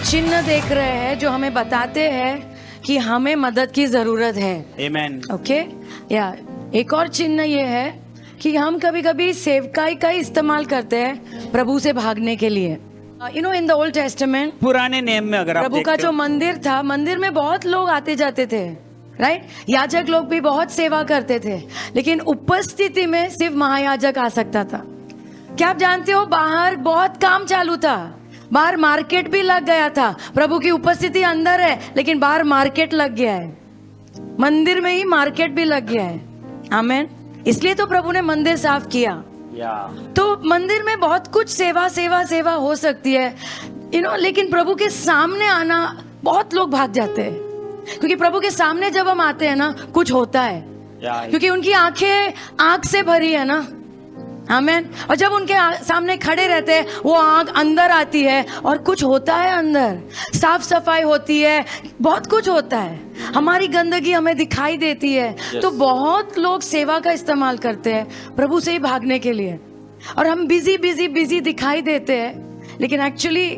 चिन्ह देख रहे हैं जो हमें बताते हैं कि हमें मदद की जरूरत है। Amen. ओके या एक और चिन्ह ये है कि हम कभी कभी सेवकाई का इस्तेमाल करते हैं प्रभु से भागने के लिए। You know in the old testament पुराने नियम में अगर आप प्रभु का देखते जो हो, मंदिर था, मंदिर में बहुत लोग आते जाते थे, राइट? याजक लोग भी बहुत सेवा करते थे, लेकिन उपस्थिति में सिर्फ महायाजक आ सकता था। क्या आप जानते हो, बाहर बहुत काम चालू था, बाहर मार्केट भी लग गया था। प्रभु की उपस्थिति अंदर है, लेकिन बाहर मार्केट लग गया है, मंदिर में ही मार्केट भी लग गया है। आमीन। इसलिए तो प्रभु ने मंदिर साफ किया। तो मंदिर में बहुत कुछ सेवा सेवा सेवा हो सकती है, यू नो, लेकिन प्रभु के सामने आना बहुत लोग भाग जाते हैं, क्योंकि प्रभु के सामने जब हम आते हैं ना, कुछ होता है, क्योंकि उनकी आंखें आंख से भरी है ना। आमीन। और जब उनके सामने खड़े रहते हैं, वो आंख अंदर आती है और कुछ होता है अंदर, साफ सफाई होती है, बहुत कुछ होता है, हमारी गंदगी हमें दिखाई देती है। तो बहुत लोग सेवा का इस्तेमाल करते हैं प्रभु से ही भागने के लिए, और हम बिजी बिजी बिजी दिखाई देते हैं, लेकिन एक्चुअली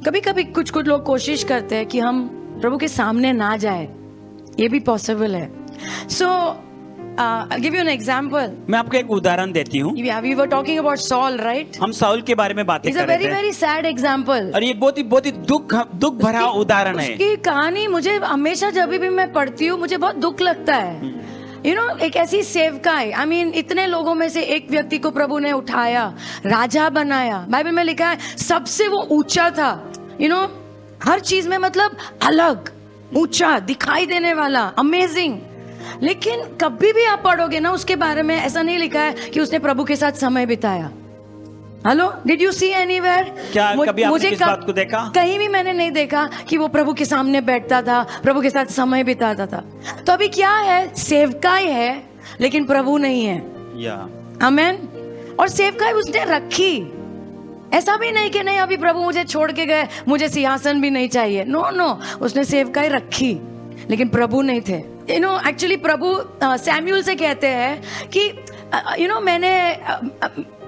कभी कभी कुछ कुछ लोग कोशिश करते हैं कि हम प्रभु के सामने ना जाए, ये भी पॉसिबल है। सो I'll give you an example. मैं आपको एक उदाहरण देती हूँ। Yeah, we were talking about Saul, right? हम साउल के बारे में बातें It's कर a रहे very थे, very sad example. और ये बहुत ही दुख भरा उदाहरण है। उसकी कहानी मुझे हमेशा जब भी मैं पढ़ती हूँ, मुझे बहुत दुख लगता है। यू नो, एक ऐसी सेवकाई, आई मीन इतने लोगों में से एक व्यक्ति को प्रभु ने उठाया, राजा बनाया। बाइबल में लिखा है सबसे वो ऊंचा था, यू नो, हर चीज में, मतलब अलग, ऊंचा, दिखाई देने वाला, अमेजिंग। लेकिन कभी भी आप पढ़ोगे ना उसके बारे में, ऐसा नहीं लिखा है कि उसने प्रभु के साथ समय बिताया। Hello, did you see anywhere? क्या कभी आपने इस बात को देखा? कहीं भी मैंने नहीं देखा कि वो प्रभु के सामने बैठता था, प्रभु के साथ समय बिताता था। तो अभी क्या है, सेवकाई है लेकिन प्रभु नहीं है। आमीन। और सेवकाई उसने रखी, ऐसा भी नहीं कि नहीं अभी प्रभु मुझे छोड़ के गए, मुझे सिंहासन भी नहीं चाहिए। नो नो, उसने सेवकाई रखी, लेकिन प्रभु नहीं थे। You know, actually Prabhu Samuel से कहते हैं कि यू नो, मैंने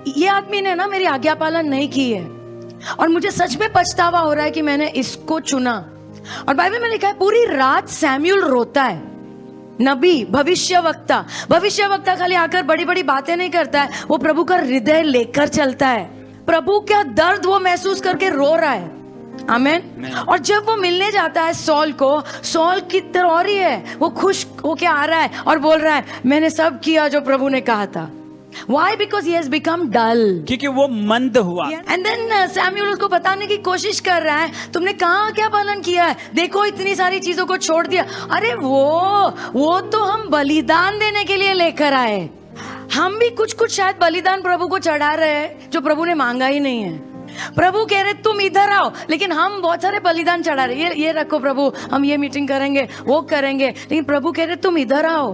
ये आदमी ने ना मेरी आज्ञा पालन नहीं की है, और मुझे सच में पछतावा हो रहा है कि मैंने इसको चुना। और बाइबल में लिखा है पूरी रात सैमुअल रोता है। नबी, भविष्यवक्ता खाली आकर बड़ी बड़ी बातें नहीं करता है, वो प्रभु का हृदय लेकर चलता है। प्रभु का दर्द वो महसूस करके रो रहा है। आमीन। और जब वो मिलने जाता है सॉल को, सॉल की तरह और ही है, वो खुश होके आ रहा है और बोल रहा है मैंने सब किया जो प्रभु ने कहा था। Why? Because he has become dull. क्योंकि वो मंद हुआ। And then Samuel उसको बताने की कोशिश कर रहा है, तुमने कहाँ क्या पालन किया है, देखो इतनी सारी चीजों को छोड़ दिया। अरे वो तो हम बलिदान देने के लिए लेकर आए। हम भी कुछ कुछ शायद बलिदान प्रभु को चढ़ा रहे हैं जो प्रभु ने मांगा ही नहीं है। प्रभु कह रहे तुम इधर आओ, लेकिन हम बहुत सारे बलिदान चढ़ा रहे, ये रखो प्रभु, हम ये मीटिंग करेंगे, वो करेंगे, लेकिन प्रभु कह रहे तुम इधर आओ।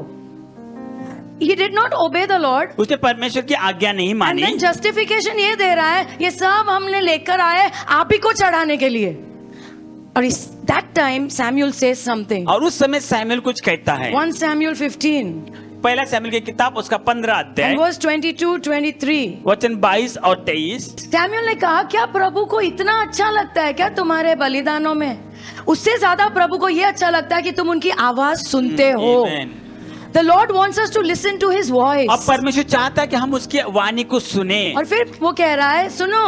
He did not obey the Lord. उसने परमेश्वर की आज्ञा नहीं मानी। And then justification ये दे रहा है, ये सब हमने लेकर आए आप ही को चढ़ाने के लिए। और इस that time Samuel says something. और उस समय सैमुअल कुछ कहता है। 1 Samuel 15 पहला सैमुअल की किताब उसका 15 अध्याय and verse 22-23 वचन 22 और 23। सैमुअल ने कहा क्या प्रभु को इतना अच्छा लगता है क्या तुम्हारे बलिदानों में? उससे ज्यादा प्रभु को ये अच्छा लगता है कि तुम उनकी आवाज सुनते हो। The Lord wants us to listen to His voice. अब परमेश्वर चाहता है कि हम उसकी वाणी को सुने। और फिर वो कह रहा है सुनो,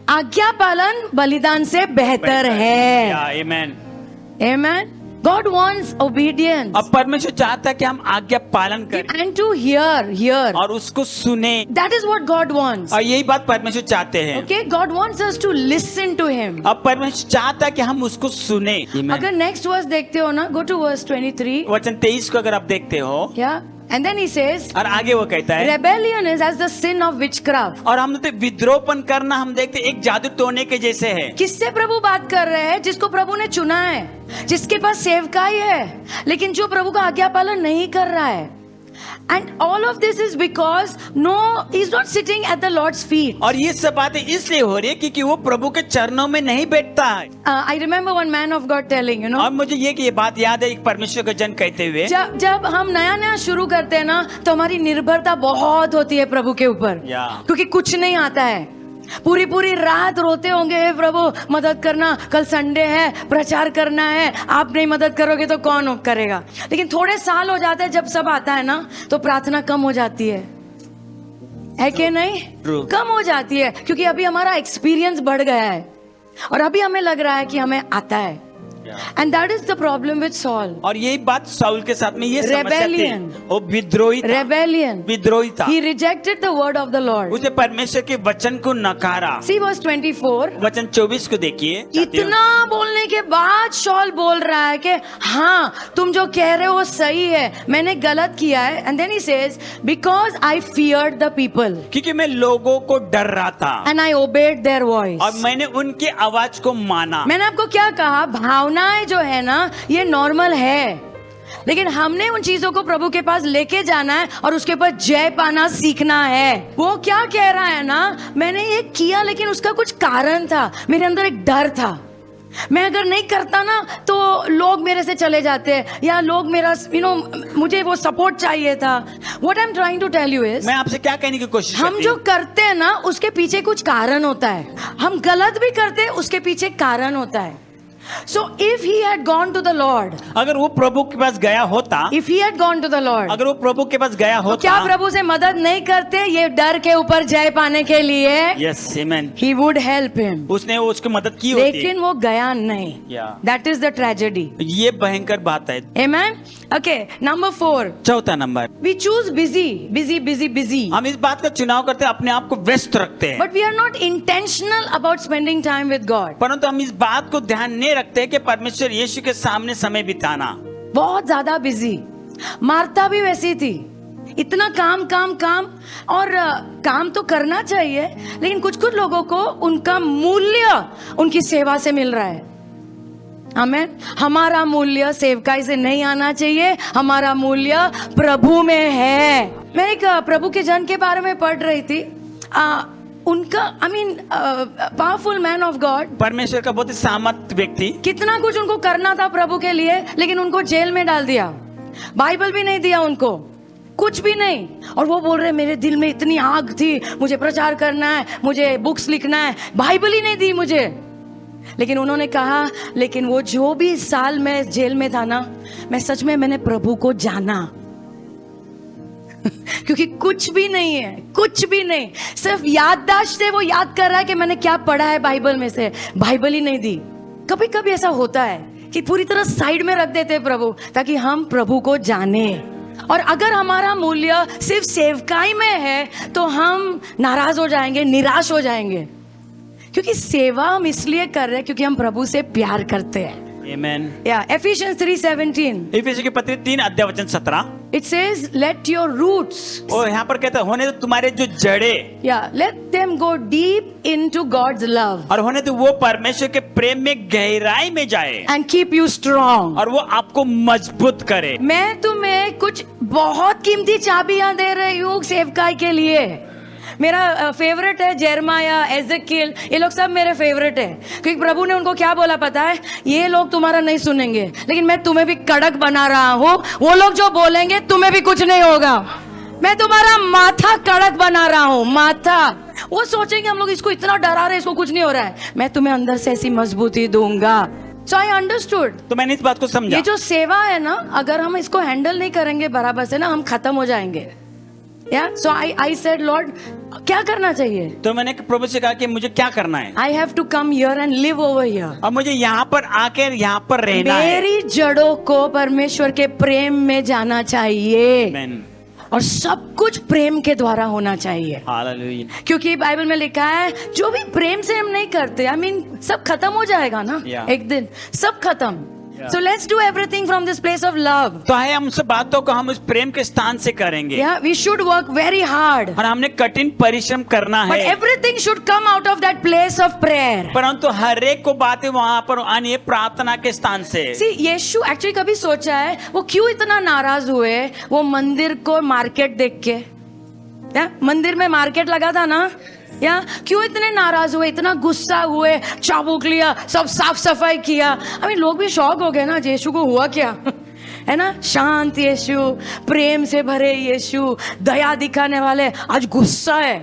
आज्ञा पालन बलिदान से बेहतर है। आमेन। Amen. God wants obedience. अब परमेश्वर चाहता है कि हम आज्ञा पालन करें And to hear. और उसको सुने। That is what God wants. और यही बात परमेश्वर चाहते हैं। Okay, God wants us to listen to Him. अब परमेश्वर चाहता है कि हम उसको सुने। अगर नेक्स्ट वर्स देखते हो ना, go to verse 23. वचन 23 को अगर आप देखते हो, Yeah. And then he says, और आगे वो कहता है rebellion is as the sin of witchcraft. और हम तो विद्रोहपन करना हम देखते एक जादू टोने के जैसे है। किससे प्रभु बात कर रहे हैं? जिसको प्रभु ने चुना है, जिसके पास सेवकाई है, लेकिन जो प्रभु का आज्ञा पालन नहीं कर रहा है। And all of this is because he's not sitting at the Lord's feet. और ये सब बातें इसलिए हो रही है क्योंकि वो प्रभु के चरणों में नहीं बैठता है। I remember one man of God telling, you know. और मुझे ये बात याद है एक परमेश्वर का जन कहते हुए, जब हम नया शुरू करते हैं ना, तो हमारी निर्भरता बहुत होती है प्रभु के ऊपर, क्योंकि कुछ नहीं आता है। पूरी पूरी रात रोते होंगे, हे प्रभु मदद करना, कल संडे है, प्रचार करना है, आप नहीं मदद करोगे तो कौन करेगा। लेकिन थोड़े साल हो जाते हैं, जब सब आता है ना तो प्रार्थना कम हो जाती है कि नहीं? True. कम हो जाती है, क्योंकि अभी हमारा एक्सपीरियंस बढ़ गया है और अभी हमें लग रहा है कि हमें आता है। And that is the problem with Saul. और यही बात साउल के साथ में ये समस्या थी, Rebellion. वो विद्रोही था, Rebellion. विद्रोही था, He rejected the word of the Lord. उसने परमेश्वर के वचन को नकारा। See verse 24. वचन 24 को देखिए। इतना बोलने के बाद शॉल बोल रहा है कि हाँ तुम जो कह रहे हो वो सही है, मैंने गलत किया है। And then he says because I feared the people क्योंकि मैं लोगों को डर रहा था एंड आई ओबेड देयर और वॉइस। मैंने उनके आवाज को माना। मैंने आपको क्या कहा, भावनाएं जो है ना ये नॉर्मल है, लेकिन हमने उन चीजों को प्रभु के पास लेके जाना है और उसके ऊपर जय पाना सीखना है। वो क्या कह रहा है ना, मैंने ये किया लेकिन उसका कुछ कारण था, मेरे अंदर एक डर था, मैं अगर नहीं करता ना तो लोग मेरे से चले जाते या लोग मेरा मुझे वो सपोर्ट चाहिए था। What I am trying to tell you is, मैं आपसे क्या कहने की कोशिश हम करती जो हूँ? करते हैं ना उसके पीछे कुछ कारण होता है, हम गलत भी करते हैं उसके पीछे कारण होता है। So if he had gone to the Lord, अगर वो प्रभु के पास गया होता, if he had gone to the Lord, अगर वो प्रभु के पास गया तो होता, क्या प्रभु से मदद नहीं करते ये डर के ऊपर जय पाने के लिए? Yes amen, He would help him. उसने उसकी मदद की होती। लेकिन वो गया नहीं। Yeah. That is the tragedy. ये भयंकर बात है। Amen. Okay, number 4. चौथा number, We choose busy, busy, busy, busy. हम इस बात का चुनाव करते हैं, अपने आप को व्यस्त रखते हैं, But we are not intentional about spending time with God. परंतु हम इस बात को ध्यान नहीं रखते कि परमेश्वर यीशु के सामने समय बिताना। बहुत ज्यादा बिजी। मार्था भी वैसी थी, इतना काम काम काम, और काम तो करना चाहिए लेकिन कुछ कुछ लोगों को उनका मूल्य उनकी सेवा से मिल रहा है। आमेन। हमारा मूल्य सेवकाई से नहीं आना चाहिए, हमारा मूल्य प्रभु में है। मैं एक प्रभु के जन के बारे में पढ़ रही थी, उनका पावरफुल मैन ऑफ गॉड, परमेश्वर का बहुत ही सामर्थ व्यक्ति, कितना कुछ उनको करना था प्रभु के लिए, लेकिन उनको जेल में डाल दिया, बाइबल भी नहीं दिया उनको, कुछ भी नहीं। और वो बोल रहे मेरे दिल में इतनी आग थी, मुझे प्रचार करना है, मुझे बुक्स लिखना है, बाइबल ही नहीं दी मुझे। लेकिन उन्होंने कहा लेकिन वो जो भी साल में जेल में था ना, मैं सच में मैंने प्रभु को जाना क्योंकि कुछ भी नहीं है, कुछ भी नहीं, सिर्फ याददाश्त से वो याद कर रहा है कि मैंने क्या पढ़ा है बाइबल में से, बाइबल ही नहीं दी। कभी कभी ऐसा होता है कि पूरी तरह साइड में रख देते हैं प्रभु, ताकि हम प्रभु को जाने। और अगर हमारा मूल्य सिर्फ सेवकाई में है तो हम नाराज हो जाएंगे, निराश हो जाएंगे, क्योंकि सेवा हम इसलिए कर रहे हैं क्योंकि हम प्रभु से प्यार करते हैं। आमेन। Ephesians 3:17 इफिसियों के पत्र 3 अध्याय वचन 17, it says let your roots, और यहाँ पर कहता है होने तो तुम्हारे जो जड़े, let them go deep into God's love और होने तो वो परमेश्वर के प्रेम में गहराई में जाए and keep you strong। और वो आपको मजबूत करे। मैं तुम्हें कुछ बहुत कीमती चाबियां दे रही हूँ सेवकाई के लिए। मेरा फेवरेट है जेरमाया, एजेकियल, ये लोग सब मेरे फेवरेट है, क्योंकि प्रभु ने उनको क्या बोला पता है, ये लोग तुम्हारा नहीं सुनेंगे लेकिन मैं तुम्हें भी कड़क बना रहा हूँ, वो लोग जो बोलेंगे तुम्हें भी कुछ नहीं होगा, मैं तुम्हारा माथा कड़क बना रहा हूँ, माथा। वो सोचेंगे हम लोग इसको इतना डरा रहे, इसको कुछ नहीं हो रहा है, मैं तुम्हें अंदर से ऐसी मजबूती दूंगा। So I understood। तो मैंने इस बात को समझा, ये जो सेवा है ना, अगर हम इसको हैंडल नहीं करेंगे बराबर से ना, हम खत्म हो जाएंगे। So I said Lord, क्या करना चाहिए? तो मैंने प्रभु से कहा कि मुझे क्या करना है। I have to come here and live over here। और मुझे यहाँ पर आकर यहाँ पर रहना है। मेरी जड़ों को परमेश्वर के प्रेम में जाना चाहिए। आमेन। और सब कुछ प्रेम के द्वारा होना चाहिए, हालेलुया। क्योंकि बाइबल में लिखा है जो भी प्रेम से हम नहीं करते, सब खत्म हो जाएगा ना, एक दिन सब खत्म। So let's do everything from this place of love। तो है हम सब बातों को हम उस प्रेम के स्थान से करेंगे। We should work very hard। और हमने कठिन परिश्रम करना है। But everything should come out of that place of prayer। परंतु हर एक को बातें वहां पर आनी प्रार्थना के स्थान से। See, यीशु एक्चुअली कभी सोचा है वो क्यों इतना नाराज हुए वो मंदिर को मार्केट देख के? मंदिर में मार्केट लगा था ना, क्यों इतने नाराज हुए, इतना गुस्सा हुए, चाबुक लिया, सब साफ सफाई किया। लोग भी शौक हो गए ना, यीशु को हुआ क्या है ना, शांत यीशु, प्रेम से भरे यीशु, दया दिखाने वाले, आज गुस्सा है,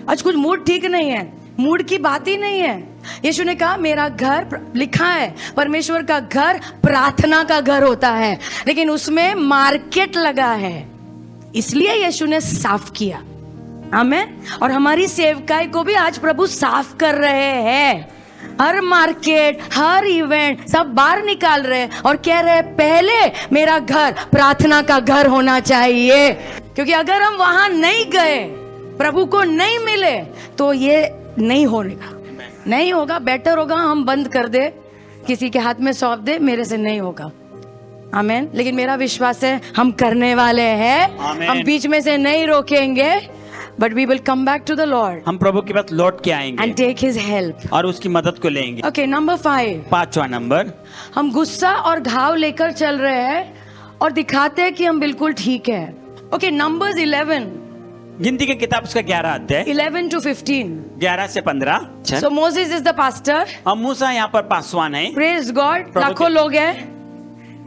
आज कुछ मूड ठीक नहीं है। मूड की बात ही नहीं है। यीशु ने कहा मेरा घर, लिखा है परमेश्वर का घर प्रार्थना का घर होता है, लेकिन उसमें मार्केट लगा है, इसलिए यीशु ने साफ किया। आमीन। और हमारी सेवकाई को भी आज प्रभु साफ कर रहे हैं। हर मार्केट, हर इवेंट सब बाहर निकाल रहे हैं और कह रहे हैं पहले मेरा घर प्रार्थना का घर होना चाहिए, क्योंकि अगर हम वहां नहीं गए, प्रभु को नहीं मिले, तो ये नहीं होगा। बेटर होगा हम बंद कर दे, किसी के हाथ में सौंप दे, मेरे से नहीं होगा। आमीन। लेकिन मेरा विश्वास है हम करने वाले हैं, हम बीच में से नहीं रोकेंगे, but we will come back to the Lord. हम प्रभु के पास लौट के आएंगे एंड टेक हिज हेल्प, और उसकी मदद को लेंगे। ओके, नंबर 5, पांचवा नंबर, हम गुस्सा और घाव लेकर चल रहे हैं और दिखाते हैं कि हम बिल्कुल ठीक है। ओके, नंबर्स 11, गिनती की किताब उसका 11 अध्याय 11 to 15. 11 से 15। So Moses is the pastor. अब मूसा यहाँ पर पासवान है। Praise God. प्रभु लाखों लोग हैं,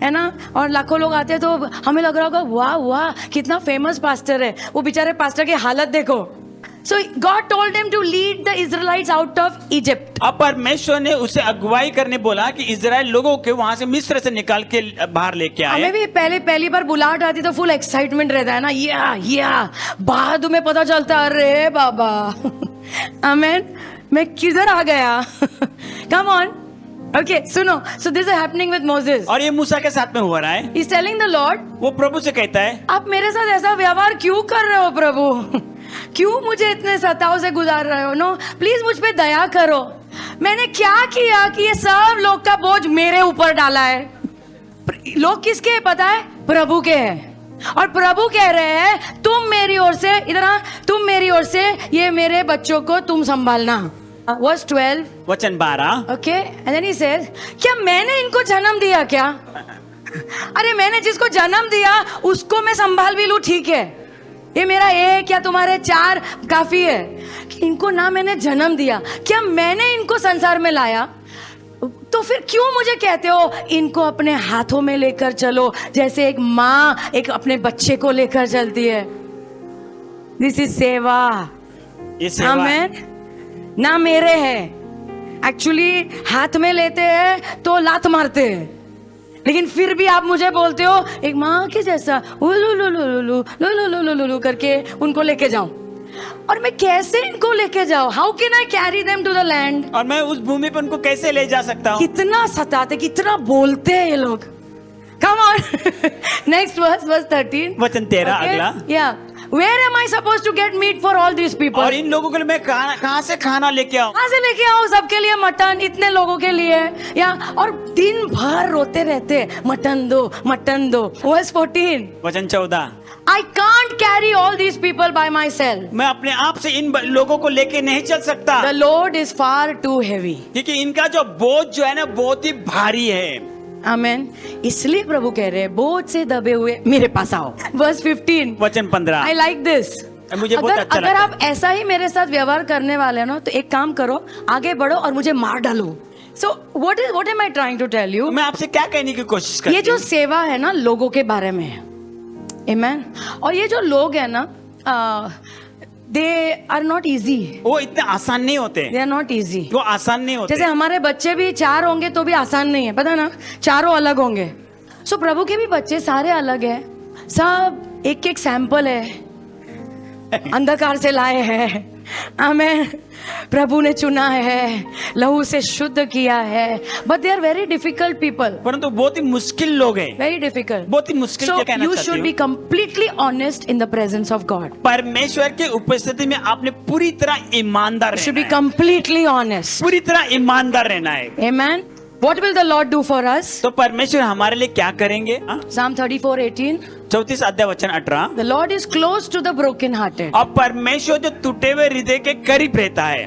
है ना, और लाखों लोग आते हैं, तो हमें लग रहा होगा वाह वाह कितना फेमस पास्टर है। वो बेचारे पास्टर की हालत देखो। So God told him to lead the Israelites out of Egypt. अब परमेश्वर ने उसे अगुवाई करने बोला कि इजराइल लोगों के वहां से मिस्र से निकाल के बाहर लेके आए। हमें भी पहली बार बुलाहट आती तो फुल एक्साइटमेंट रहता है ना, या बाद में पता चलता अरे बाबा आमीन मैं किधर आ गया। कम ऑन, ओके सुनो, so this is happening with Moses, और ये मूसा के साथ में हो रहा है। He is telling the Lord, वो प्रभु से कहता है आप मेरे साथ ऐसा व्यवहार क्यों कर रहे हो प्रभु, क्यों मुझे इतने सताव से गुजार रहे हो, नो प्लीज मुझ पे दया करो। मैंने क्या किया कि ये सब लोग का बोझ मेरे ऊपर डाला है। लोग किसके हैं पता है, प्रभु के हैं, और प्रभु कह रहे हैं तुम मेरी ओर से, इधर आ, तुम मेरी ओर से ये मेरे बच्चों को तुम संभालना। Verse 12, वचन 12, okay, and then he says, क्या मैंने इनको जन्म दिया क्या? अरे मैंने जिसको जन्म दिया उसको मैं संभाल भी लूं, ठीक है, ये मेरा एक या तुम्हारे 4 काफी है, कि इनको ना मैंने जन्म दिया, क्या मैंने इनको संसार में लाया? तो फिर क्यों मुझे कहते हो इनको अपने हाथों में लेकर चलो, जैसे एक माँ एक अपने बच्चे को लेकर चलती है। दिस इज सेवा। ये सेवा है। आमीन। ना मेरे है, एक्चुअली हाथ में लेते हैं तो लात मारते हैं, लेकिन फिर भी आप मुझे बोलते हो एक माँ के जैसा लू करके उनको लेके जाओ, और मैं कैसे इनको लेके जाऊं? How can I carry them to the land? और मैं उस भूमि पर उनको कैसे ले जा सकता हूँ? कितना सताते, कितना बोलते हैं ये लोग। कम ऑन, नेक्स्ट वर्स 13, वचन 13 अगला, या Where am I supposed to get meat for all these people? और इन लोगों के लिए मैं कहाँ से खाना लेके आऊँ? कहाँ से लेके आओ सबके लिए मटन, इतने लोगों के लिए, या और दिन भर रोते रहते मटन दो मटन दो। Verse 14, वचन 14, I can't carry all these people by myself. मैं अपने आप से इन लोगों को लेके नहीं चल सकता, The load is far too heavy. क्योंकि इनका जो बोझ जो है ना बहुत ही भारी है। आमीन। इसलिए प्रभु कह रहे हैं बोझ से दबे हुए मेरे पास आओ। Verse 15, वचन 15, I like this. मुझे बहुत अच्छा अगर लगता आप ऐसा ही मेरे साथ व्यवहार करने वाले हो ना, तो एक काम करो, आगे बढ़ो और मुझे मार डालो। So what am I trying to tell you? है। मैं आपसे क्या कहने की कोशिश करती ये जो हूँ? सेवा है ना लोगों के बारे में है, आमीन। और ये जो लोग है ना, दे आर नॉट इजी, वो इतने आसान नहीं होते, दे आर नॉट इजी। वो आसान नहीं होते। जैसे हमारे बच्चे भी 4 होंगे तो भी आसान नहीं है, पता ना, चारों अलग होंगे। सो प्रभु के भी बच्चे सारे अलग है, सब एक एक सैंपल है, अंधकार से लाए हैं, आमीन। प्रभु ने चुना है, लहू से शुद्ध किया है, but they are very difficult people, परंतु बहुत ही मुश्किल लोग हैं, वेरी डिफिकल्ट। बहुत ही मुश्किल। सो क्या कहना यू चाहती शुड हूँ? Be completely honest in the presence of God. परमेश्वर के उपस्थिति में आपने पूरी तरह ईमानदार शुड बी रहना है। कंप्लीटली ऑनेस्ट, पूरी तरह ईमानदार रहना है। आमीन। What will the Lord do for us? तो परमेश्वर हमारे लिए क्या करेंगे? Psalm 34:18. 34 अध्याय वचन 18, The Lord is close to the broken-hearted. और परमेश्वर जो टूटे हुए हृदय के करीब रहता है।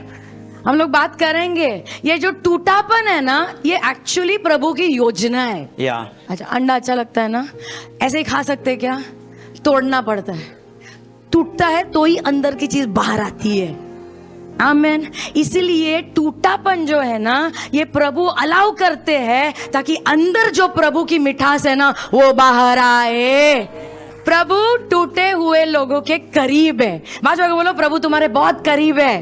हम लोग बात करेंगे, ये जो टूटापन है ना, ये एक्चुअली प्रभु की योजना है। या अच्छा, अंडा अच्छा लगता है ना, ऐसे ही खा सकते हैं क्या? तोड़ना पड़ता है, टूटता है तो ही अंदर की चीज बाहर आती है। आमीन। इसीलिए टूटापन जो है ना, ये प्रभु अलाउ करते हैं ताकि अंदर जो प्रभु की मिठास है ना, वो बाहर आए। प्रभु टूटे हुए लोगों के करीब है। बात बोलो, प्रभु तुम्हारे बहुत करीब है।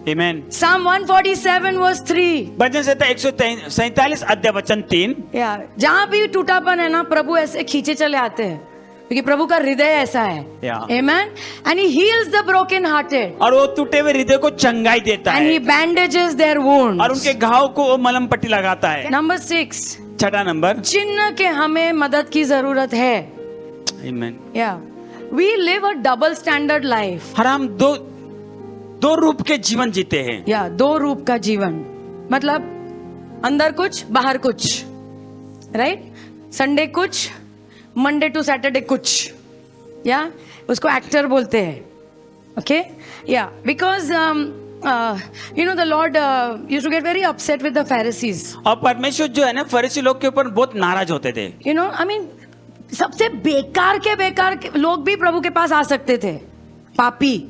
Amen. Psalm 147 verse 3. भजन संहिता 147 अध्याय वचन 3। या जहां भी टूटापन है ना, प्रभु ऐसे खींचे चले आते हैं, क्योंकि प्रभु का हृदय ऐसा है। Yeah. Amen. And he heals the broken hearted. और वो टूटे हुए हृदय को चंगाई देता And he है bandages their wounds. और उनके घाव को वो मलम पट्टी लगाता है। Number 6. छठा नंबर। चिन्ह के हमें मदद की जरूरत है। Amen. या we live a double standard life. और हम दो रूप के जीवन जीते हैं। या दो रूप का जीवन, मतलब अंदर कुछ बाहर कुछ, राइट? संडे कुछ, मंडे टू सैटरडे कुछ, या उसको एक्टर बोलते हैं। ओके, या because you know the Lord used to get very upset with the Pharisees. और परमेश्वर जो है ना फरीसी लोग के ऊपर बहुत नाराज होते थे। You know, I mean, सबसे बेकार के लोग भी प्रभु के पास आ सकते थे, पापी,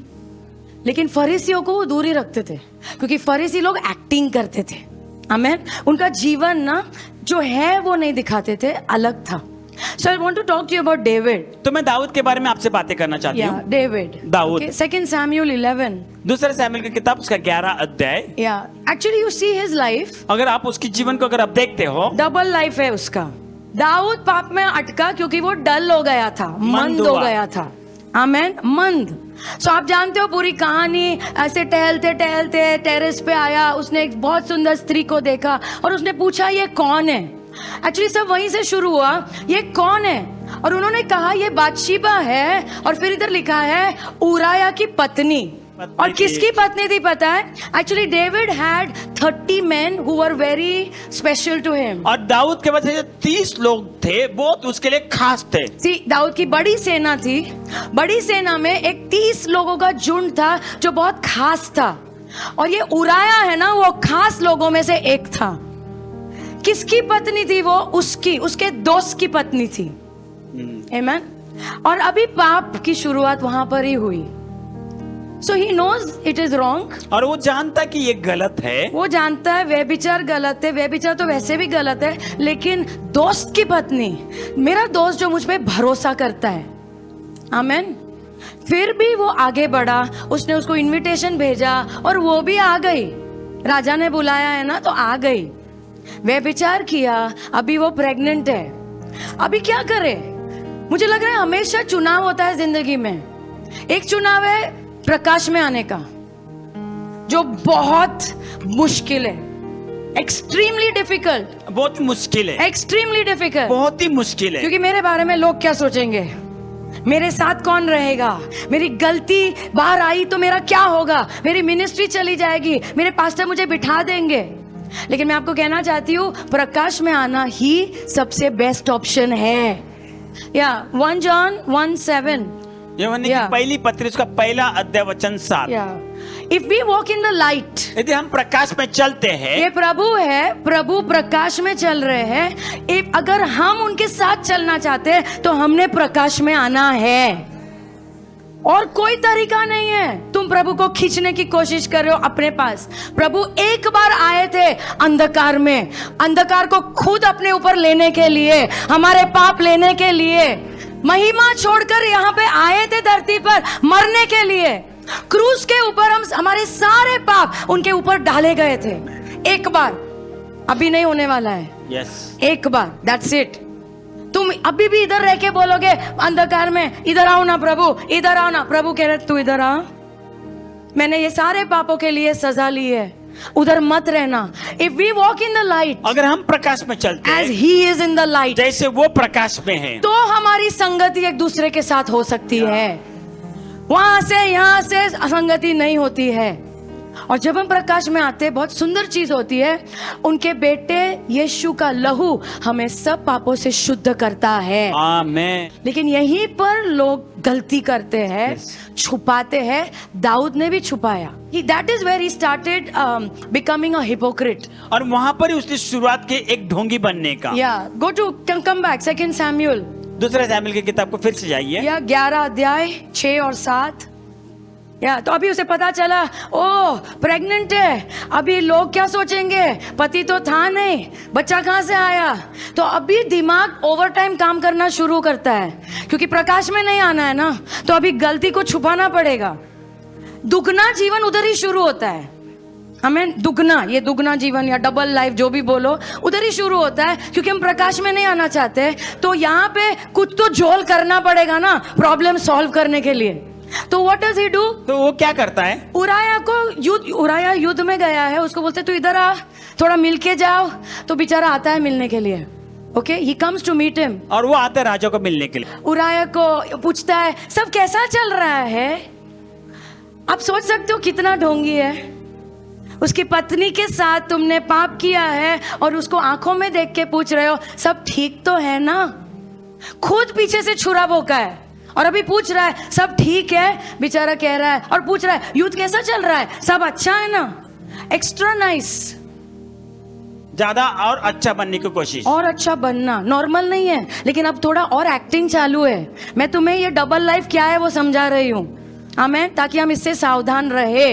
लेकिन फरीसियों को वो दूर ही रखते थे, क्योंकि फरीसी लोग एक्टिंग करते थे। आमेन। उनका जीवन ना जो है वो नहीं दिखाते थे, अलग था। So I want to talk to you about David. तो मैं दाऊद के बारे में आपसे बातें करना चाहती Yeah, हूँ। David. दाऊद। Okay, 2 Samuel 11. दूसरे सैमुएल की किताब उसका 11 अध्याय। Yeah, actually you see his life. अगर आप उसकी जीवन को अगर आप देखते हो, डबल लाइफ है उसका। दाऊद पाप में अटका क्योंकि वो डल हो गया था, मंद हो हुआ। गया था। आमेन, मंद। सो आप जानते हो पूरी कहानी, ऐसे टहलते टहलते टेरेस पे आया, उसने एक बहुत सुंदर स्त्री को देखा और उसने पूछा ये कौन है। एक्चुअली सब वहीं से शुरू हुआ, ये कौन है, और उन्होंने कहा ये बातशीबा है, और फिर इधर लिखा है उराया की पत्नी। और किसकी पत्नी थी पता है? Actually David had 30 men who were very special to him. और दाऊद के पास 30 लोग थे, बहुत उसके लिए खास थे। See, दाऊद की बड़ी सेना थी, बड़ी सेना में एक 30 लोगों का झुंड था जो बहुत खास था, और ये उराया है ना, वो खास लोगों में से एक था। किसकी पत्नी थी वो? उसके दोस्त की पत्नी थी। आमेन। और अभी पाप की शुरुआत वहां पर ही हुई। So he knows it is wrong. और वो जानता कि ये गलत है। वो जानता है व्यभिचार गलत है, व्यभिचार तो वैसे भी गलत है, लेकिन दोस्त की पत्नी, मेरा दोस्त जो मुझ पे भरोसा करता है, आमेन, फिर भी वो आगे बढ़ा, उसने उसको इनविटेशन भेजा और वो भी आ गई। राजा ने बुलाया है ना, तो आ गई। व्यभिचार किया, अभी वो प्रेग्नेंट है। अभी क्या करे? मुझे लग रहा है हमेशा चुनाव होता है जिंदगी में। एक चुनाव है प्रकाश में आने का, जो बहुत मुश्किल है, एक्सट्रीमली डिफिकल्ट, बहुत मुश्किल है, एक्सट्रीमली डिफिकल्ट, बहुत ही मुश्किल है। क्योंकि मेरे बारे में लोग क्या सोचेंगे, मेरे साथ कौन रहेगा, मेरी गलती बाहर आई तो मेरा क्या होगा, मेरी मिनिस्ट्री चली जाएगी, मेरे पास्टर मुझे बिठा देंगे। लेकिन मैं आपको कहना चाहती हूँ, प्रकाश में आना ही सबसे बेस्ट ऑप्शन है। या 1 John 1:7, यूहन्ना की Yeah. पहली पत्री उसका पहला अध्याय वचन 7। If we walk in the light, यदि हम प्रकाश में चलते हैं, ये प्रभु है, प्रभु प्रकाश में चल रहे हैं। इफ अगर हम उनके साथ चलना चाहते हैं तो हमने प्रकाश में आना है, और कोई तरीका नहीं है। तुम प्रभु को खींचने की कोशिश कर रहे हो अपने पास। प्रभु एक बार आए थे अंधकार में, अंधकार को खुद अपने ऊपर लेने के लिए, हमारे पाप लेने के लिए, महिमा छोड़कर यहाँ पे आए थे धरती पर मरने के लिए। क्रूस के ऊपर हमारे सारे पाप उनके ऊपर डाले गए थे एक बार, अभी नहीं होने वाला है। यस, एक बार, दैट्स इट। तुम अभी भी इधर रह के बोलोगे अंधकार में, इधर आओ ना प्रभु, इधर आओ ना। प्रभु कह रहे तू इधर आ, मैंने ये सारे पापों के लिए सजा ली है, उधर मत रहना। If we walk in the light, अगर हम प्रकाश में चलते एज हैं he is in the light, जैसे वो प्रकाश में है, तो हमारी संगति एक दूसरे के साथ हो सकती है। वहां से यहां से संगति नहीं होती है। और जब हम प्रकाश में आते हैं, बहुत सुंदर चीज होती है, उनके बेटे यीशु का लहू हमें सब पापों से शुद्ध करता है। आमेन। लेकिन यहीं पर लोग गलती करते हैं, छुपाते हैं। दाऊद ने भी छुपाया। That is where he started becoming a hypocrite. और वहां पर ही उसने शुरुआत की एक ढोंगी बनने का। Yeah, come back 2 Samuel. दूसरे सैमुएल की किताब को फिर से जाइए। 11 अध्याय 6 और 7। तो अभी उसे पता चला, ओ प्रेग्नेंट है। अभी लोग क्या सोचेंगे, पति तो था नहीं, बच्चा कहाँ से आया। तो अभी दिमाग ओवर टाइम काम करना शुरू करता है, क्योंकि प्रकाश में नहीं आना है ना, तो अभी गलती को छुपाना पड़ेगा। दुगना जीवन उधर ही शुरू होता है। हमें दुगना, ये दुगना जीवन या डबल लाइफ जो भी बोलो, उधर ही शुरू होता है, क्योंकि हम प्रकाश में नहीं आना चाहते। तो यहाँ पे कुछ तो झोल करना पड़ेगा ना प्रॉब्लम सॉल्व करने के लिए। तो व्हाट डज ही डू? तो वो क्या करता है? उराया युद्ध में गया है, उसको बोलते तू इधर आ, थोड़ा मिल के जाओ। तो बेचारा आता है मिलने के लिए। Okay, he comes to meet him. और वो आता है राजा को मिलने के लिए। उराया को पूछता है सब कैसा चल रहा है। आप सोच सकते हो कितना ढोंगी है। उसकी पत्नी के साथ तुमने पाप किया है और उसको आंखों में देख के पूछ रहे हो सब ठीक तो है ना। खुद पीछे से छुरा भोंका है और अभी पूछ रहा है सब ठीक है। बेचारा कह रहा है और पूछ रहा है युद्ध कैसा चल रहा है, सब अच्छा है ना। एक्स्ट्रा नाइस, ज्यादा और अच्छा बनने की कोशिश। और अच्छा बनना नॉर्मल नहीं है, लेकिन अब थोड़ा और एक्टिंग चालू है। मैं तुम्हें ये डबल लाइफ क्या है वो समझा रही हूँ, आमेन, ताकि हम इससे सावधान रहे।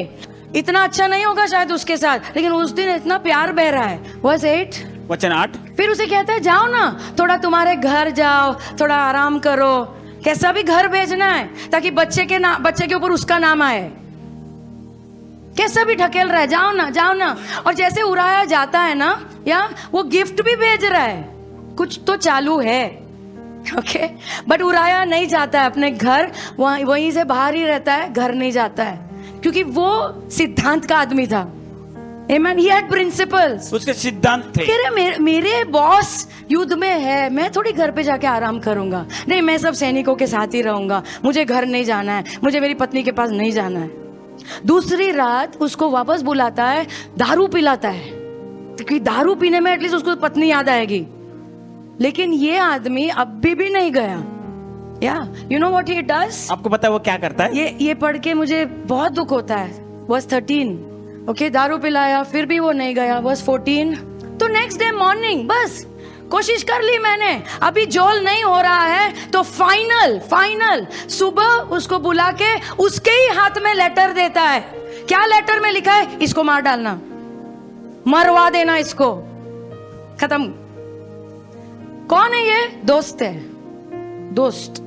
इतना अच्छा नहीं होगा शायद उसके साथ, लेकिन उस दिन इतना प्यार बह रहा है। वर्स 8, वचन 8। फिर उसे कहता है जाओ ना, थोड़ा तुम्हारे घर जाओ, थोड़ा आराम करो। कैसा भी घर भेजना है ताकि बच्चे के ऊपर उसका नाम आए। कैसा भी ढकेल रहा है, जाओ ना जाओ ना। और जैसे उराया जाता है ना, या वो गिफ्ट भी भेज रहा है, कुछ तो चालू है। ओके, बट उराया नहीं जाता है अपने घर, वहीं से बाहर ही रहता है, घर नहीं जाता है, क्योंकि वो सिद्धांत का आदमी था। Amen. He had principles. उसके सिद्धांत थे। कह रहे मेरे बॉस युद्ध में है, मैं थोड़ी घर पे जाके आराम करूंगा। नहीं, मैं सब सैनिकों के साथ ही रहूंगा, मुझे घर नहीं जाना है, मुझे मेरी पत्नी के पास नहीं जाना है। दूसरी रात उसको वापस बुलाता है, दारू पिलाता है, क्योंकि दारू पीने में एटलीस्ट उसको पत्नी याद आएगी। लेकिन ये आदमी अभी भी नहीं गया। या you know what he does? आपको पता है वो क्या करता है? ये पढ़ के मुझे बहुत दुख होता है। वर्स 13, ओके, दारू पिलाया, फिर भी वो नहीं गया। वर्स 14, तो नेक्स्ट डे मॉर्निंग, बस कोशिश कर ली मैंने, अभी जोल नहीं हो रहा है, तो फाइनल सुबह उसको बुला के उसके ही हाथ में लेटर देता है। क्या लेटर में लिखा है? इसको मार डालना, मरवा देना इसको, खत्म। कौन है ये? दोस्त है, दोस्त।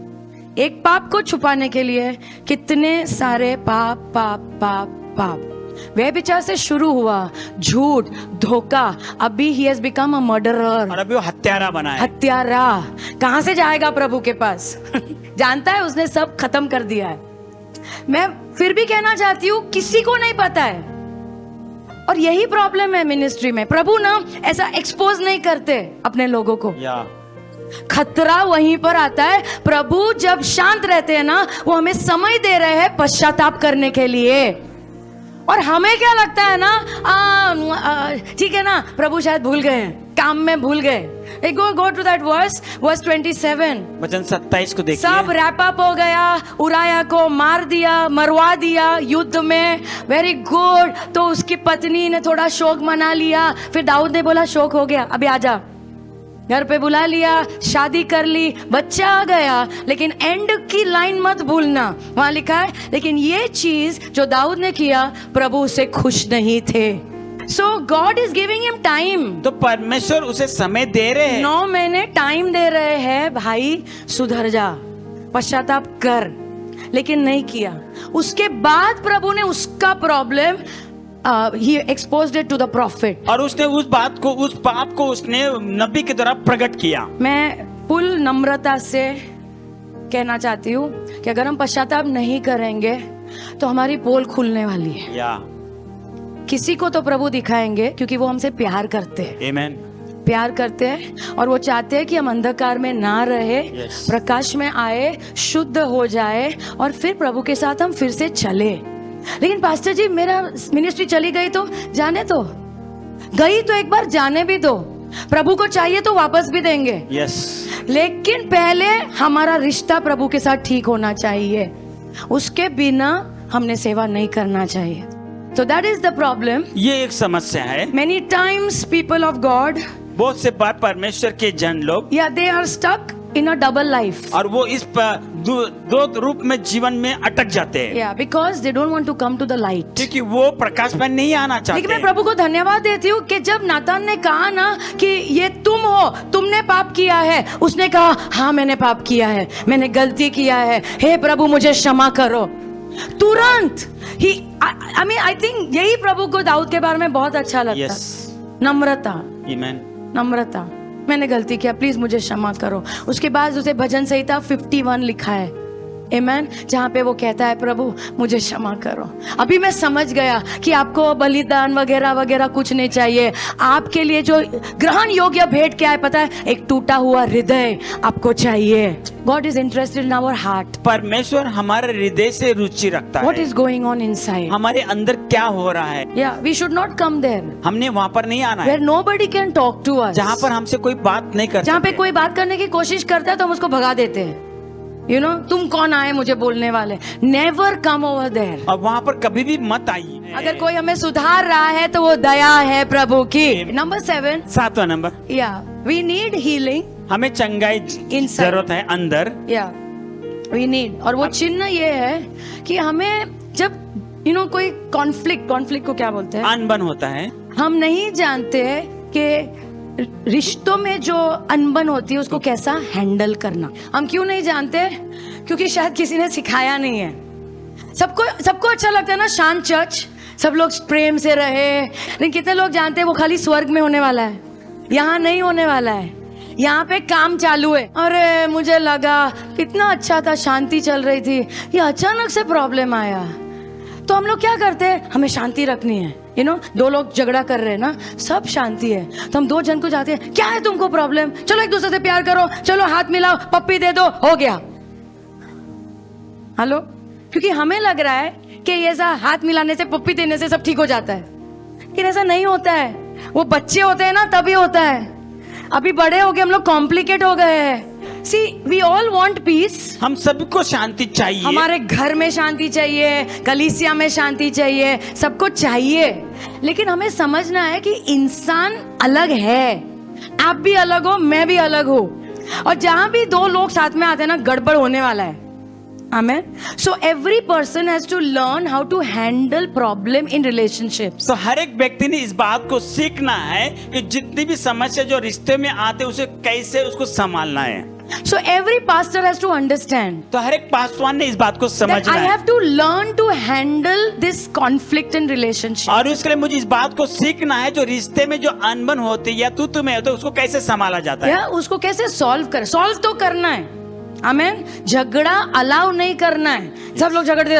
एक पाप को छुपाने के लिए कितने सारे पाप पाप पाप पाप। व्यभिचार से शुरू हुआ, झूठ, धोखा, अभी he has become a murderer, और अभी वो हत्यारा बना है। हत्यारा। कहां से जाएगा प्रभु के पास? जानता है उसने सब खत्म कर दिया है। मैं फिर भी कहना चाहती हूँ किसी को नहीं पता है, और यही प्रॉब्लम है मिनिस्ट्री में। प्रभु ना ऐसा एक्सपोज नहीं करते अपने लोगों को। खतरा वहीं पर आता है। प्रभु जब शांत रहते हैं ना, वो हमें समय दे रहे हैं पश्चाताप करने के लिए। और हमें क्या लगता है ना, ठीक है ना, प्रभु शायद भूल गए हैं, काम में भूल गए। गो टू दैट वर्स 27, वचन 27 को देखिए। सब रैप अप हो गया, उराया को मार दिया, मरवा दिया युद्ध में। Very good. तो उसकी पत्नी ने थोड़ा शोक मना लिया। फिर दाऊद ने बोला शोक हो गया, अभी आजा, घर पे बुला लिया, शादी कर ली, बच्चा आ गया। लेकिन एंड की लाइन मत भूलना, वहां लिखा है लेकिन ये चीज जो दाऊद ने किया, प्रभु उससे खुश नहीं थे। So God is giving him time. तो परमेश्वर उसे समय दे रहे हैं, 9 महीने टाइम दे रहे हैं, भाई सुधर जा, पश्चाताप कर। लेकिन नहीं किया। उसके बाद प्रभु ने उसका problem he exposed it to the prophet. और उसने उस बात को, उस पाप को उसने नबी के द्वारा प्रकट किया। मैं फुल नम्रता से कहना चाहती हूँ कि अगर हम पश्चाताप नहीं करेंगे तो हमारी पोल खुलने वाली है। किसी को तो प्रभु दिखाएंगे, क्योंकि वो हमसे प्यार करते हैं। आमेन। प्यार करते हैं और वो चाहते हैं कि हम अंधकार में ना रहे, प्रकाश में आए, शुद्ध हो जाए, और फिर प्रभु के साथ हम फिर से चले। लेकिन पास्टर जी मेरा मिनिस्ट्री चली गई तो जाने दो, गई तो एक बार जाने भी दो। प्रभु को चाहिए तो वापस भी देंगे। लेकिन पहले हमारा रिश्ता प्रभु के साथ ठीक होना चाहिए, उसके बिना हमने सेवा नहीं करना चाहिए। So that is the problem. ये एक समस्या है। Many times people of God, बहुत से बार परमेश्वर के जन लोग, they are stuck in a double life. और वो इस दो रूप में जीवन में अटक जाते हैं। Because they don't want to come to the light. क्योंकि वो प्रकाश में नहीं आना चाहते। लेकिन मैं प्रभु को धन्यवाद देती हूँ कि जब नातान ने कहा ना कि ये तुम हो, तुमने पाप किया है, उसने कहा हाँ मैंने पाप किया है, मैंने गलती किया है, हे प्रभु मुझे क्षमा करो। तुरंत आई मीन आई थिंक यही प्रभु को दाऊद के बारे में बहुत अच्छा लगता। Yes. नम्रता, Amen. नम्रता। मैंने गलती किया, प्लीज मुझे क्षमा करो। उसके बाद उसे भजन संहिता 51 लिखा है, आमेन, जहाँ पे वो कहता है प्रभु मुझे क्षमा करो। अभी मैं समझ गया कि आपको बलिदान वगैरह वगैरह कुछ नहीं चाहिए। आपके लिए जो ग्रहण योग्य भेंट क्या है पता है? एक टूटा हुआ हृदय आपको चाहिए। God is interested in our heart. परमेश्वर हमारे हृदय से रुचि रखता व्हाट है। Is going on inside? हमारे अंदर क्या हो रहा है, या we should not come there हमने वहाँ पर नहीं आना है where nobody can talk to us. जहाँ पर हमसे कोई बात नहीं कर जहाँ पे सकते। कोई बात करने की कोशिश करता है तो हम उसको भगा देते हैं। यू नो, तुम कौन आए मुझे बोलने वाले? Never come over there. और वहाँ पर कभी भी मत आइए। अगर कोई हमें सुधार रहा है तो वो दया है प्रभु की। नंबर 7, 7वां नंबर, या वी नीड हीलिंग हमें चंगाई Inside. जरूरत है अंदर। या वी नीड, और वो चिन्ह ये है कि हमें जब कोई कॉन्फ्लिक्ट को क्या बोलते हैं? अनबन होता है। हम नहीं जानते कि रिश्तों में जो अनबन होती है उसको कैसा हैंडल करना। हम क्यों नहीं जानते? क्योंकि शायद किसी ने सिखाया नहीं है। सबको अच्छा लगता है ना शांत चर्च, सब लोग प्रेम से रहे, लेकिन कितने लोग जानते हैं वो खाली स्वर्ग में होने वाला है, यहाँ नहीं होने वाला है। यहाँ पे काम चालू है। अरे मुझे लगा कितना अच्छा था, शांति चल रही थी, ये अचानक से प्रॉब्लम आया। तो हम लोग क्या करते हैं? हमें शांति रखनी है। दो लोग झगड़ा कर रहे हैं ना, सब शांति है, तो हम 2 जन को जाते हैं, क्या है तुमको प्रॉब्लम? चलो एक दूसरे से प्यार करो, चलो हाथ मिलाओ, पप्पी दे दो, हो गया। हेलो? क्योंकि हमें लग रहा है कि ऐसा हाथ मिलाने से, पप्पी देने से सब ठीक हो जाता है, लेकिन ऐसा नहीं होता है। वो बच्चे होते हैं ना तभी होता है। अभी बड़े हो गए, हम लोग कॉम्प्लिकेट हो गए हैं। सी वी ऑल वांट पीस। हम सबको शांति चाहिए। हमारे घर में शांति चाहिए, कलीसिया में शांति चाहिए, सबको चाहिए, लेकिन हमें समझना है कि इंसान अलग है। आप भी अलग हो, मैं भी अलग हूँ, और जहां भी 2 लोग साथ में आते हैं ना, गड़बड़ होने वाला है। Amen. So every person has to learn how to handle problem in relationships. तो हर एक व्यक्ति ने इस बात को सीखना है कि जितनी भी समस्या जो रिश्ते में आते उसे कैसे उसको संभालना है। So every pastor has to understand तो हर एक पासवान ने इस बात को that समझना I है। have to learn to handle this conflict in relationship. और उसके लिए मुझे इस बात को सीखना है, जो रिश्ते में जो अनबन होती है या तू में होता है, उसको कैसे संभाला जाता है। या उसको कैसे सॉल्व तो करना है। आमेन। झगड़ा अलाउ नहीं करना है। सब लोग झगड़ते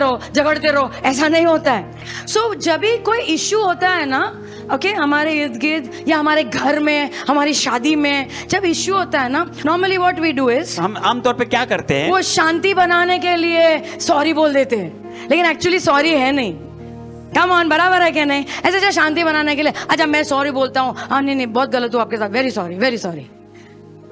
रहो, ऐसा नहीं होता है। सो जब भी कोई इश्यू होता है ना, ओके, हमारे इर्द गिर्द या हमारे घर में, हमारी शादी में जब इश्यू होता है ना, normally what we do is, हम आमतौर पे क्या करते हैं? वो शांति बनाने के लिए सॉरी बोल देते हैं, लेकिन एक्चुअली सॉरी है नहीं। कम ऑन, बराबर है क्या नहीं? ऐसे जो शांति बनाने के लिए, अच्छा मैं सॉरी बोलता हूँ, हाँ नहीं बहुत गलत हुआ आपके साथ, very sorry.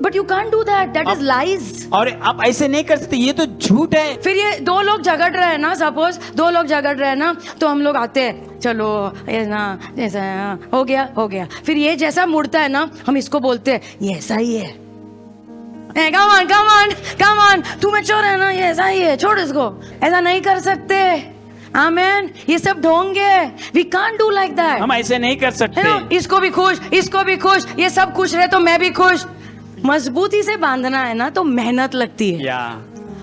But you can't do that is lies. और आप ऐसे नहीं कर सकते, ये तो झूठ है। फिर ये 2 लोग झगड़ रहे हैं ना, सपोज 2 लोग झगड़ रहे हैं ना, तो हम लोग आते हैं, चलो ये ना जैसा हो गया। फिर ये जैसा मुड़ता है ना, हम इसको बोलते हैं ये ऐसा ही है। कम ऑन, तू मैच्योर है ना, ये ऐसा ही है, छोड़ इसको, ऐसा नहीं कर सकते। आमेन। ये सब ढोंग है। We can't do like that. हम ऐसे नहीं कर सकते। इसको भी खुश, ये सब खुश रहे तो मैं भी खुश। मजबूती से बांधना है ना तो मेहनत लगती है।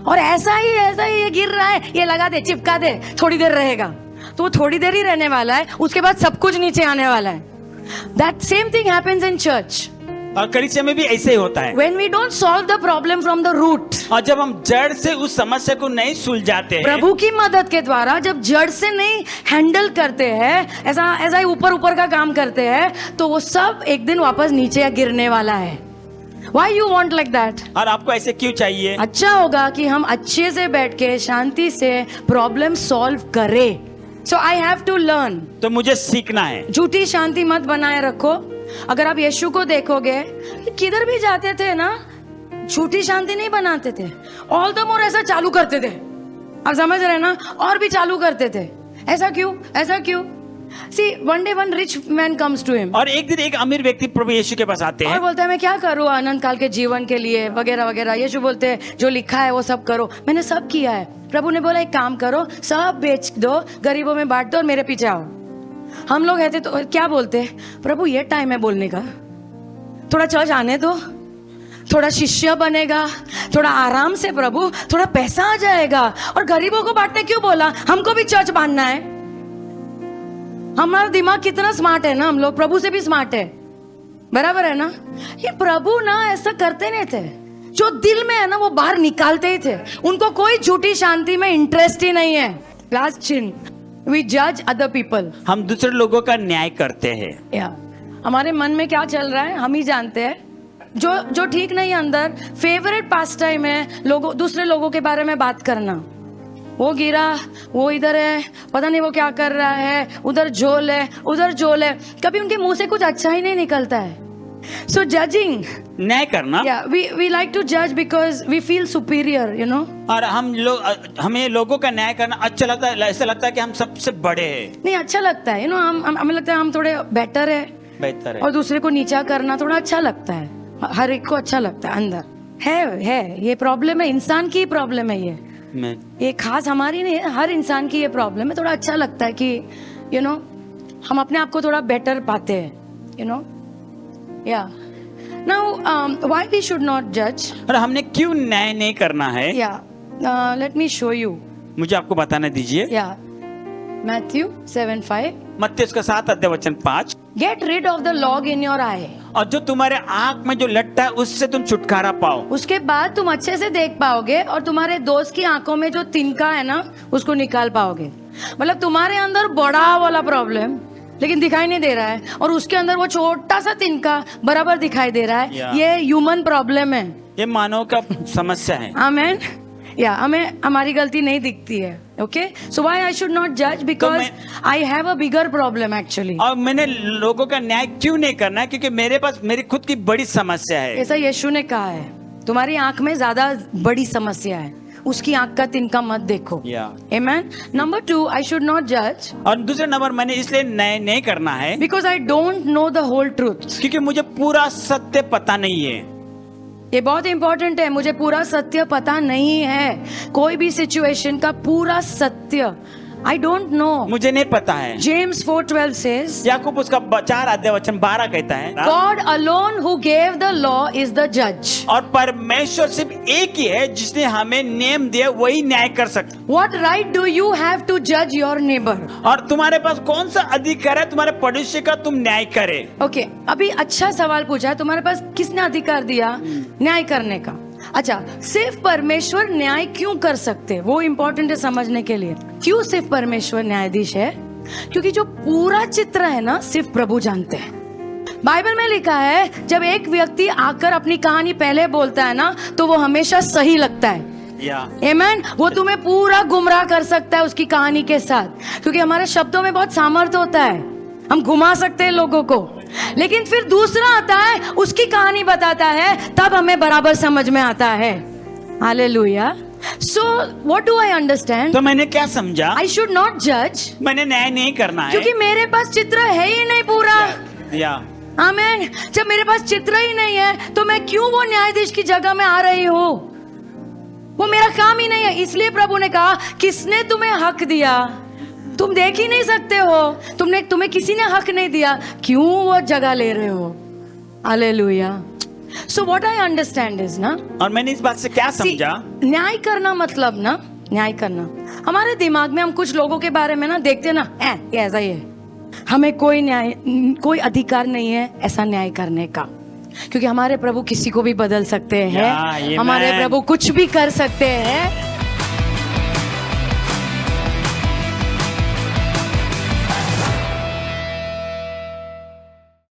और ऐसा ही ये गिर रहा है, ये लगा दे, चिपका दे, थोड़ी देर रहेगा, तो वो थोड़ी देर ही रहने वाला है, उसके बाद सब कुछ नीचे आने वाला है। That same thing happens in church. और कलीसिया में भी ऐसे ही होता है। When we don't solve the problem from the root, और जब हम जड़ से उस समस्या को नहीं सुलझाते हैं, प्रभु की मदद के द्वारा जब जड़ से नहीं हैंडल करते हैं, ऐसा ही ऊपर का काम करते हैं, तो वो सब एक दिन वापस नीचे गिरने वाला है। Why you want like that? और आपको ऐसे क्यों चाहिए? अच्छा होगा कि हम अच्छे से बैठ के शांति से प्रॉब्लम सॉल्व करें। So I have to learn. तो मुझे सीखना है। झूठी शांति मत बनाए रखो। अगर आप यीशु को देखोगे, किधर भी जाते थे ना, झूठी शांति नहीं बनाते थे, ऑल द मोर ऐसा चालू करते थे। आप समझ रहे हैं ना? और भी चालू करते थे। ऐसा क्यों? See, one day one rich man comes to him. और एक दिन एक अमीर व्यक्ति प्रभु यीशु के पास आते और हैं बोलता है मैं क्या करूँ अनंत काल के जीवन के लिए, वगैरह। यीशु बोलते हैं जो लिखा है वो सब करो। मैंने सब किया है। प्रभु ने बोला एक काम करो, सब बेच दो, गरीबों में बांट दो और मेरे पीछे आओ। हम लोग रहते तो क्या बोलते हैं? प्रभु ये टाइम है बोलने का, थोड़ा चर्च आने दो, थोड़ा शिष्य बनेगा, थोड़ा आराम से प्रभु, थोड़ा पैसा आ जाएगा, और गरीबों को बांटने क्यों बोला? हमको भी चर्च बांधना है। हमारा दिमाग कितना स्मार्ट है ना, हम लोग प्रभु से भी स्मार्ट है, बराबर है ना? ये प्रभु ना ऐसा करते नहीं थे, जो दिल में है ना वो बाहर निकालते ही थे। उनको कोई झूठी शांति में इंटरेस्ट ही नहीं है। लास्ट चिन्ह, वी जज अदर पीपल। हम दूसरे लोगों का न्याय करते हैं। या हमारे मन में क्या चल रहा है हम ही जानते हैं। जो ठीक नहीं है अंदर, फेवरेट पास टाइम है लोगों, दूसरे लोगों के बारे में बात करना। वो गिरा, वो इधर है, पता नहीं वो क्या कर रहा है, उधर झोल है, उधर झोल है, कभी उनके मुंह से कुछ अच्छा ही नहीं निकलता है। सो जजिंग, न्याय करना, वी लाइक टू जज because we feel superior, you know. और हमें लोगों का न्याय करना अच्छा लगता है, ऐसा लगता है कि हम सबसे बड़े हैं। नहीं, अच्छा लगता है, यू नो, हमें लगता है हम थोड़े बेहतर है, और दूसरे को नीचा करना थोड़ा अच्छा लगता है, हर एक को अच्छा लगता है। अंदर है ये प्रॉब्लम है, इंसान की प्रॉब्लम है ये खास हमारी नहीं है, हर इंसान की ये प्रॉब्लम है। थोड़ा अच्छा लगता है कि यू नो हम अपने आप को थोड़ा बेटर पाते हैं, यू नो। या now why we should not जज, और हमने क्यों न्याय नहीं करना है? या लेट मी शो यू, मुझे आपको बताना दीजिए। या मैथ्यू 7:5, मत्ती उसका 7 अध्याय वचन 5, get rid of the log in your eye. और जो तुम्हारे आंख में जो लट्टा है उससे तुम छुटकारा पाओ। उसके बाद तुम अच्छे से देख पाओगे और तुम्हारे दोस्त की आंखों में जो तिनका है ना उसको निकाल पाओगे। मतलब तुम्हारे अंदर बड़ा वाला प्रॉब्लम लेकिन दिखाई नहीं दे रहा है, और उसके अंदर वो छोटा सा तिनका बराबर दिखाई दे रहा है। ये ह्यूमन प्रॉब्लम है, ये मानव का समस्या है। आमेन। या हमें हमारी गलती नहीं दिखती है। Okay, so why I should not जज, because I have a bigger problem actually. और मैंने लोगों का न्याय क्यों नहीं करना है? क्योंकि मेरे पास मेरी खुद की बड़ी समस्या है। ऐसा यीशु ने कहा है, तुम्हारी आंख में ज्यादा बड़ी समस्या है, उसकी आंख का तिनका मत देखो। आमेन। नंबर 2, आई शुड नॉट जज। और दूसरे नंबर मैंने इसलिए न्याय नहीं करना है because I don't know the whole truth, क्योंकि मुझे पूरा सत्य पता नहीं है। ये बहुत इंपॉर्टेंट है, मुझे पूरा सत्य पता नहीं है। कोई भी सिचुएशन का पूरा सत्य आई डोंट नो, मुझे नहीं पता है। जेम्स 4:12 says, याकूब उसका 4 अध्याय वचन 12 कहता है, God alone who gave the law is the judge. और परमेश्वर सिर्फ एक ही है जिसने हमें नियम दिया, वही न्याय कर सकता। What right do you have to judge your neighbor? और तुम्हारे पास कौन सा अधिकार है तुम्हारे पड़ोसी का तुम न्याय करे? ओके, अभी अच्छा सवाल पूछा है, तुम्हारे पास किसने अधिकार दिया न्याय करने का? अच्छा, सिर्फ परमेश्वर न्याय क्यों कर सकते, वो इंपॉर्टेंट है समझने के लिए। क्यों सिर्फ परमेश्वर न्यायाधीश है? क्योंकि जो पूरा चित्र है ना सिर्फ प्रभु जानते हैं। बाइबल में लिखा है जब एक व्यक्ति आकर अपनी कहानी पहले बोलता है ना तो वो हमेशा सही लगता है। आमेन। वो तुम्हें पूरा गुमराह कर सकता है उसकी कहानी के साथ, क्योंकि हमारे शब्दों में बहुत सामर्थ्य होता है, हम घुमा सकते हैं लोगों को। लेकिन फिर दूसरा आता है, उसकी कहानी बताता है, तब हमें बराबर समझ में आता है। Hallelujah. So what do I understand? तो मैंने क्या समझा? I should not judge. मैंने न्याय नहीं करना है क्योंकि मेरे पास चित्र है ही नहीं पूरा। आमीन। जब मेरे पास चित्र ही नहीं है तो मैं क्यों वो न्यायाधीश की जगह में आ रही हूँ? वो मेरा काम ही नहीं है। इसलिए प्रभु ने कहा, किसने तुम्हें हक दिया? तुम देख ही नहीं सकते हो, तुम्हें किसी ने हक नहीं दिया, क्यों वो जगह ले रहे हो? Hallelujah. So what I understand is ना, और मैंने इस बात से क्या समझा, न्याय करना मतलब ना, न्याय करना हमारे दिमाग में हम कुछ लोगों के बारे में ना देखते ना, ये ऐसा ही है, हमें कोई अधिकार नहीं है ऐसा न्याय करने का, क्योंकि हमारे प्रभु किसी को भी बदल सकते हैं, हमारे प्रभु कुछ भी कर सकते हैं।